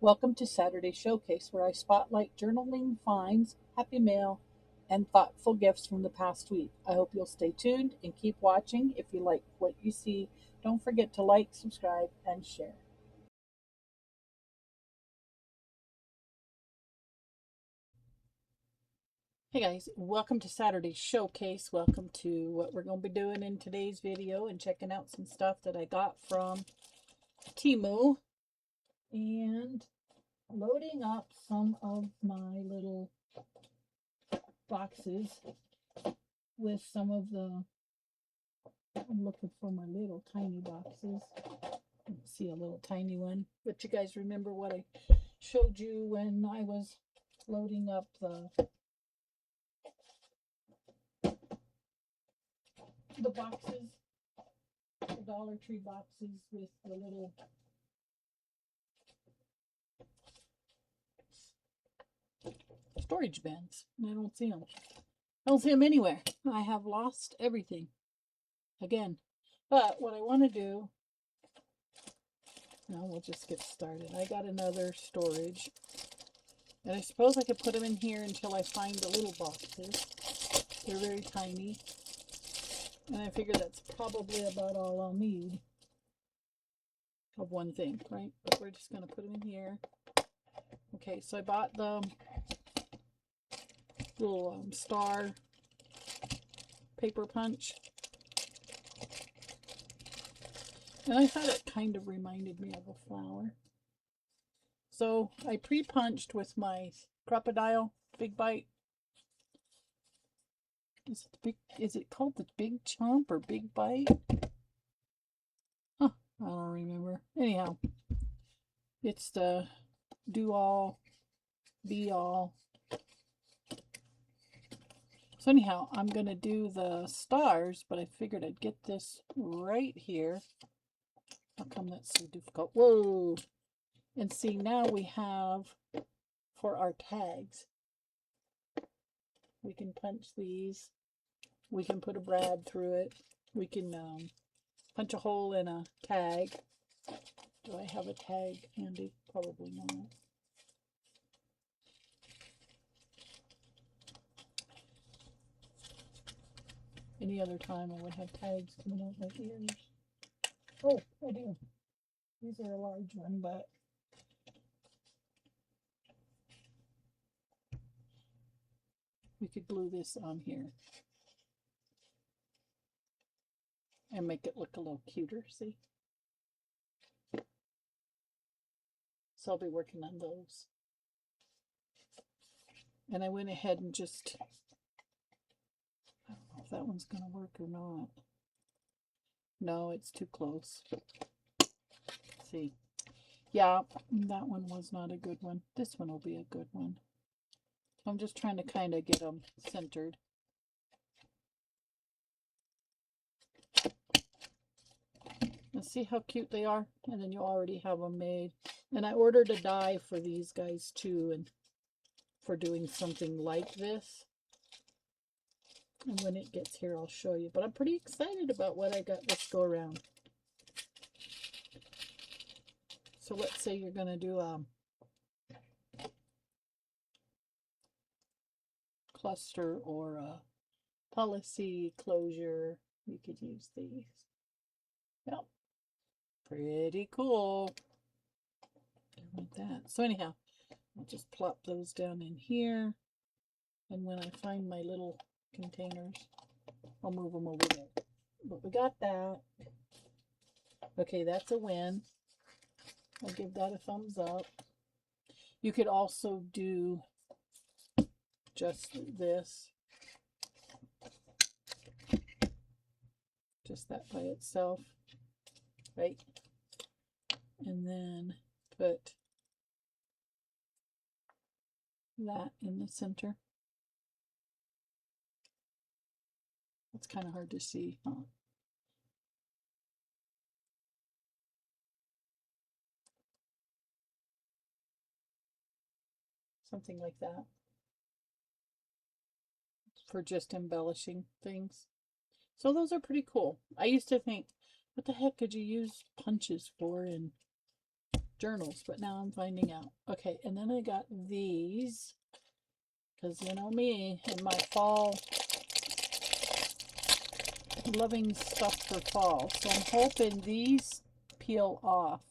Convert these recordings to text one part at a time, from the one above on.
Welcome to Saturday Showcase, where I spotlight journaling finds, happy mail, and thoughtful gifts from the past week. I hope you'll stay tuned and keep watching. If you like what you see, don't forget to like, subscribe, and share. Hey guys, welcome to Saturday Showcase. Welcome to what we're going to be doing in today's video and checking out some stuff that I got from Temu and loading up some of my little boxes with some of the, I'm looking for my little tiny boxes. I see a little tiny one, but you guys remember what I showed you when I was loading up the boxes, the Dollar Tree boxes with the little storage bins. I don't see them. I don't see them anywhere. I have lost everything again. But what I want to do, now we'll just get started. I got another storage, and I suppose I could put them in here until I find the little boxes. They're very tiny, and I figure that's probably about all I'll need of one thing, right? But we're just going to put them in here. Okay, so I bought the little star paper punch, and I thought it kind of reminded me of a flower. So I pre-punched with my crocodile big bite. Is it called the big chomp or big bite? Huh, I don't remember. Anyhow, it's the do all, be all. So anyhow, I'm going to do the stars, but I figured I'd get this right here. How come that's so difficult? Whoa! And see, now we have, for our tags, we can punch these. We can put a brad through it. We can punch a hole in a tag. Do I have a tag handy? Probably not. Any other time I would have tags coming out my ears. Oh, I do. These are a large one, but we could glue this on here and make it look a little cuter, see? So I'll be working on those. And I went ahead and just, I don't know if that one's going to work or not. No, it's too close. Let's see. Yeah, that one was not a good one. This one will be a good one. So I'm just trying to kind of get them centered. And see how cute they are? And then you already have them made. And I ordered a die for these guys too, and for doing something like this. And when it gets here, I'll show you. But I'm pretty excited about what I got this go around. So let's say you're going to do a cluster or a policy closure. You could use these. Yep. Pretty cool. Like that. So anyhow, I'll just plop those down in here. And when I find my little containers, I'll move them over there. But we got that. Okay, that's a win. I'll give that a thumbs up. You could also do just this. Just that by itself. Right? And then put that in the center. It's kind of hard to see, huh? Something like that. For just embellishing things. So those are pretty cool. I used to think, what the heck could you use punches for? And journals, but now I'm finding out. Okay, and then I got these, because you know me and my fall, loving stuff for fall. So I'm hoping these peel off.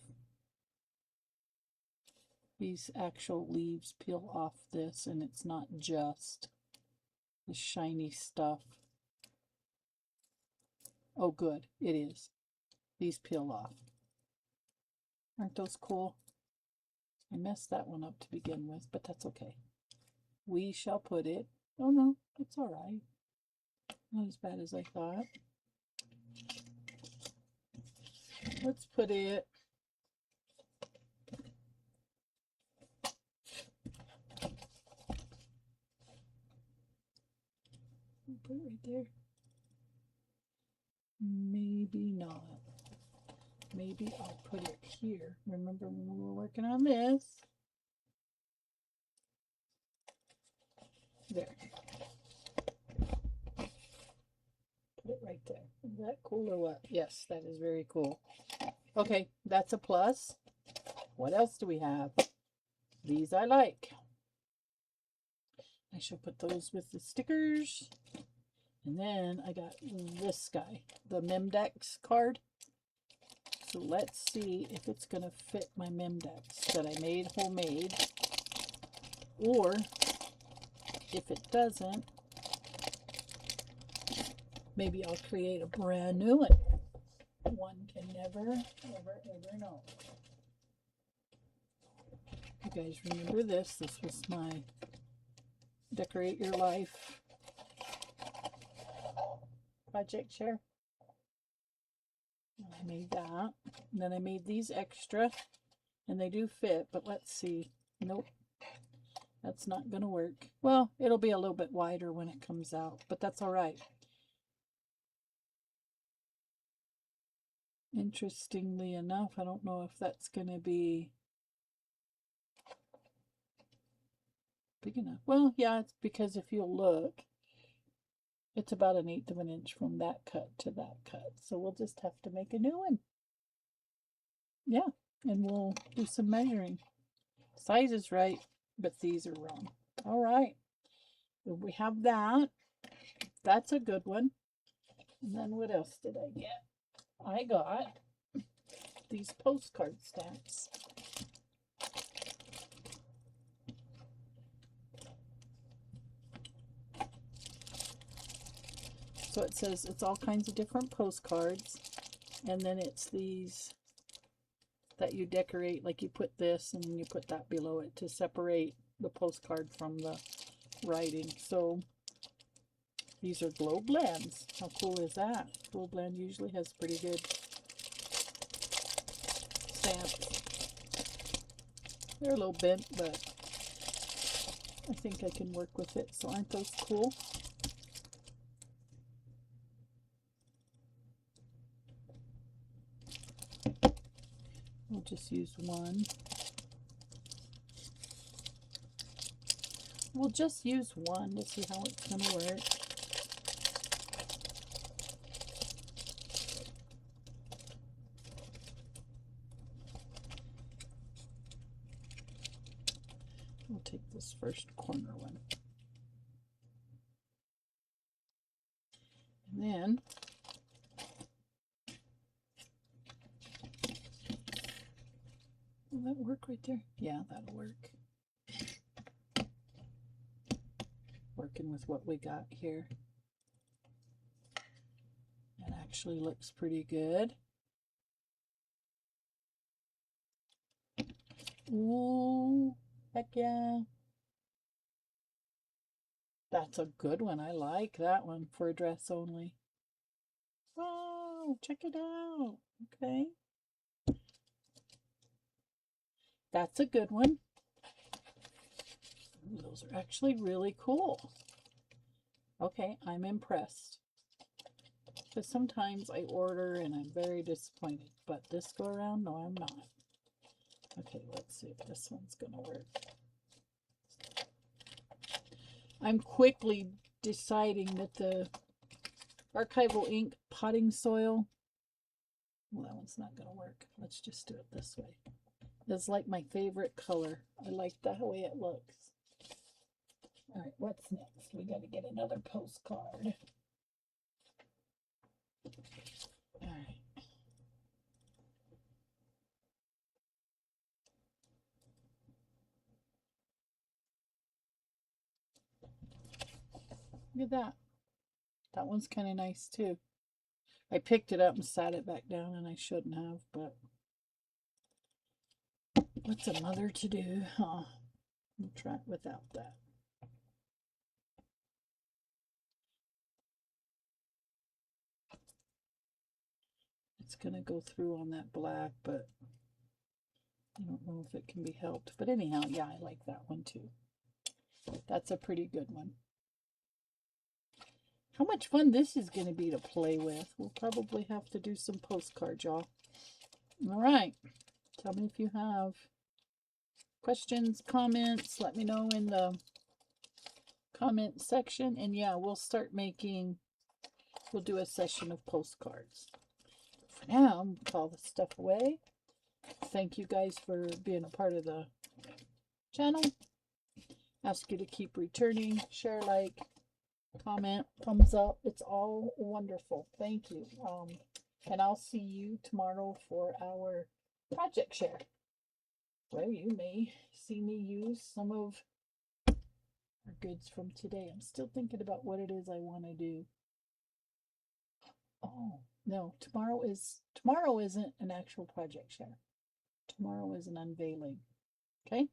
These actual leaves peel off this, and it's not just the shiny stuff. Oh, good, it is. These peel off. Aren't those cool? I messed that one up to begin with, but that's okay. We shall put it. Oh no, it's all right. Not as bad as I thought. Let's put it. Put it right there. Maybe not. Maybe I'll put it here. Remember when we were working on this? There. Put it right there. Is that cool or what? Yes, that is very cool. Okay, that's a plus. What else do we have? These I like. I shall put those with the stickers. And then I got this guy, the Memdex card. So let's see if it's going to fit my Memdex that I made homemade. Or if it doesn't, maybe I'll create a brand new one. One can never, ever, ever know. You guys remember this? This was my Decorate Your Life project share. I made that. And then I made these extra. And they do fit, but let's see. Nope. That's not going to work. Well, it'll be a little bit wider when it comes out, but that's all right. Interestingly enough, I don't know if that's going to be big enough. Well, yeah, it's because if you'll look, it's about 1/8 of an inch from that cut to that cut. So we'll just have to make a new one. Yeah, and we'll do some measuring. Size is right, but these are wrong. All right. We have that. That's a good one. And then what else did I get? I got these postcard stamps. So it says it's all kinds of different postcards. And then it's these that you decorate, like you put this and then you put that below it to separate the postcard from the writing. So these are glow blends. How cool is that? Glow blend usually has pretty good stamps. They're a little bent, but I think I can work with it. So aren't those cool? We'll just use one. We'll just use one to see how it's going to work. We'll take this first corner one. And then will that work right there? Yeah, that'll work. Working with what we got here. It actually looks pretty good. Ooh, heck yeah. That's a good one. I like that one for a dress only. Wow, check it out. Okay. That's a good one. Ooh, those are actually really cool. Okay, I'm impressed. Because sometimes I order and I'm very disappointed. But this go around, no, I'm not. Okay, let's see if this one's going to work. I'm quickly deciding that the archival ink potting soil, well, that one's not going to work. Let's just do it this way. is like my favorite color. I like the way it looks. All right, what's next? We got to get another postcard. All right. Look at that. That one's kind of nice too. I picked it up and sat it back down, and I shouldn't have, but what's a mother to do, huh? We'll try it without that. It's going to go through on that black, but I don't know if it can be helped. But anyhow, yeah, I like that one too. That's a pretty good one. How much fun this is going to be to play with. We'll probably have to do some postcards, y'all. All right. Tell me if you have questions, comments. Let me know in the comment section. And yeah, we'll start making, we'll do a session of postcards. For now, I'm put all this stuff away. Thank you guys for being a part of the channel. Ask you to keep returning, share, like, comment, thumbs up. It's all wonderful. Thank you. And I'll see you tomorrow for our project share, where you may see me use some of our goods from today. I'm still thinking about what it is I want to do. Oh, no, tomorrow isn't an actual project share. Tomorrow is an unveiling. Okay?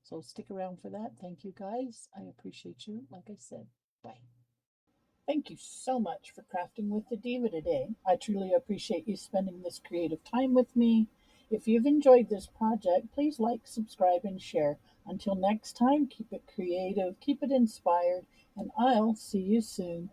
So stick around for that. Thank you guys. I appreciate you. Like I said, bye. Thank you so much for crafting with the Diva today. I truly appreciate you spending this creative time with me. If you've enjoyed this project, please like, subscribe, and share. Until next time, keep it creative, keep it inspired, and I'll see you soon.